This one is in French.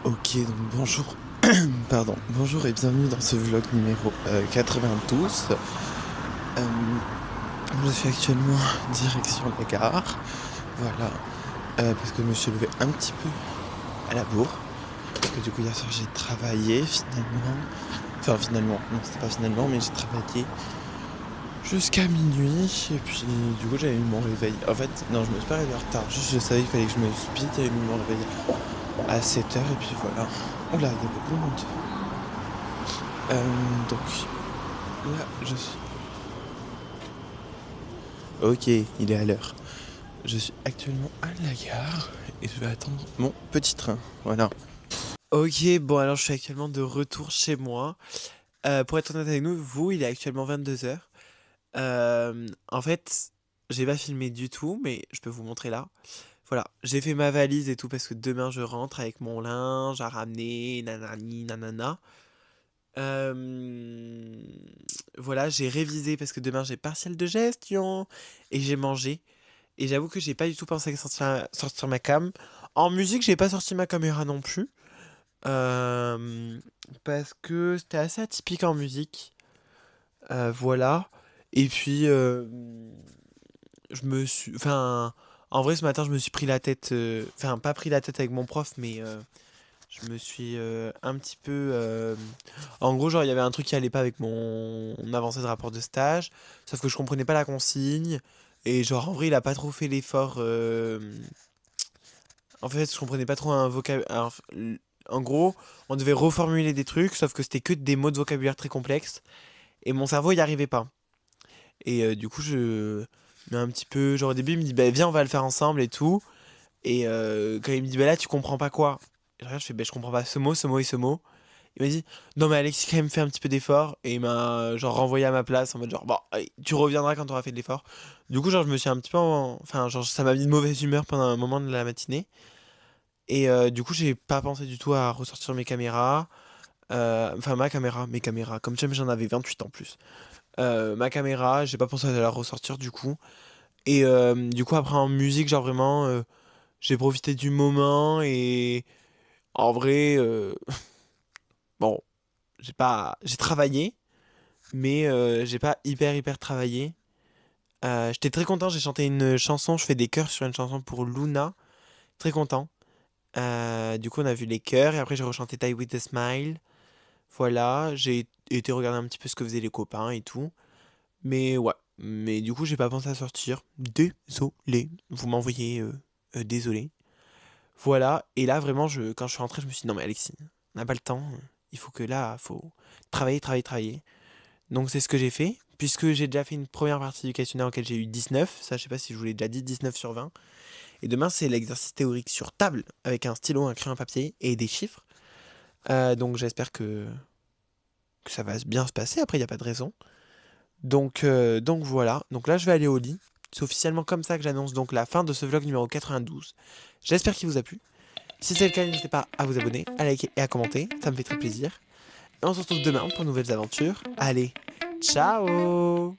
Ok, donc bonjour, pardon, bonjour et bienvenue dans ce vlog numéro 92. Euh, je suis actuellement direction la gare, voilà, parce que je me suis levé un petit peu à la bourre, parce que du coup hier soir j'ai travaillé finalement, non c'était pas finalement, mais j'ai travaillé jusqu'à minuit, et puis du coup j'avais mis mon réveil, en fait, non je me suis pas réveillé en retard, juste je savais qu'il fallait que je me speed, j'avais mis mon réveil à 7 heures et puis voilà. Oula, il y a beaucoup de monde. Donc là, je suis. Ok, il est à l'heure. Je suis actuellement à la gare et je vais attendre mon petit train. Voilà. Ok, bon alors je suis actuellement de retour chez moi. Pour être honnête avec vous, il est actuellement 22 heures. En fait, j'ai pas filmé du tout, mais je peux vous montrer là. Voilà, j'ai fait ma valise et tout parce que demain je rentre avec mon linge à ramener, nanani, nanana. Euh, voilà, j'ai révisé parce que demain j'ai partiel de gestion et j'ai mangé. Et j'avoue que j'ai pas du tout pensé à sortir ma cam. En musique, j'ai pas sorti ma caméra non plus. euh, Parce que c'était assez atypique en musique. Voilà. Et puis, je me suis. Enfin, en vrai, ce matin, je me suis pris la tête. Enfin, pas pris la tête avec mon prof, mais je me suis un petit peu. En gros, genre, il y avait un truc qui allait pas avec mon avancée de rapport de stage, sauf que je comprenais pas la consigne. Et genre, en vrai, il a pas trop fait l'effort. En fait, je comprenais pas trop un vocabulaire. En gros, on devait reformuler des trucs, sauf que c'était que des mots de vocabulaire très complexes. Et mon cerveau y arrivait pas. Et du coup, je mets un petit peu. Genre, au début, il me dit, bah, viens, on va le faire ensemble et tout. Et quand il me dit, bah là, tu comprends pas quoi? Et je regarde, je fais, bah, je comprends pas ce mot et ce mot. Il m'a dit, non, mais Alexis, quand même, fait un petit peu d'effort. Et il m'a, genre, renvoyé à ma place en mode, genre, bon, allez, tu reviendras quand tu auras fait de l'effort. Du coup, genre, je me suis un petit peu. Enfin, genre, ça m'a mis de mauvaise humeur pendant un moment de la matinée. Et du coup, j'ai pas pensé du tout à ressortir mes caméras. Enfin, mes caméras. Comme jamais j'en avais 28 en plus. Ma caméra, j'ai pas pensé à la ressortir du coup. Et du coup, après en musique, genre vraiment, j'ai profité du moment et en vrai, bon, j'ai travaillé, mais j'ai pas hyper travaillé. J'étais très content, j'ai chanté une chanson, je fais des chœurs sur une chanson pour Luna, très content. Du coup, on a vu les chœurs et après j'ai rechanté Die With A Smile. Voilà, j'ai été regarder un petit peu ce que faisaient les copains et tout. Mais ouais, mais du coup, j'ai pas pensé à sortir. Désolé, vous m'envoyez désolé. Voilà, et là vraiment, quand je suis rentré, je me suis dit non, mais Alexis, on n'a pas le temps. Il faut que là, faut travailler. Donc, c'est ce que j'ai fait, puisque j'ai déjà fait une première partie du questionnaire auquel j'ai eu 19. Ça, je sais pas si je vous l'ai déjà dit, 19 sur 20. Et demain, c'est l'exercice théorique sur table, avec un stylo, un crayon, un papier et des chiffres. Donc, j'espère que ça va bien se passer. Après, il n'y a pas de raison. Donc voilà, donc là je vais aller au lit. C'est officiellement comme ça que j'annonce donc la fin de ce vlog numéro 92. J'espère qu'il vous a plu. Si c'est le cas, n'hésitez pas à vous abonner, à liker et à commenter, ça me fait très plaisir. Et on se retrouve demain pour de nouvelles aventures. Allez, ciao!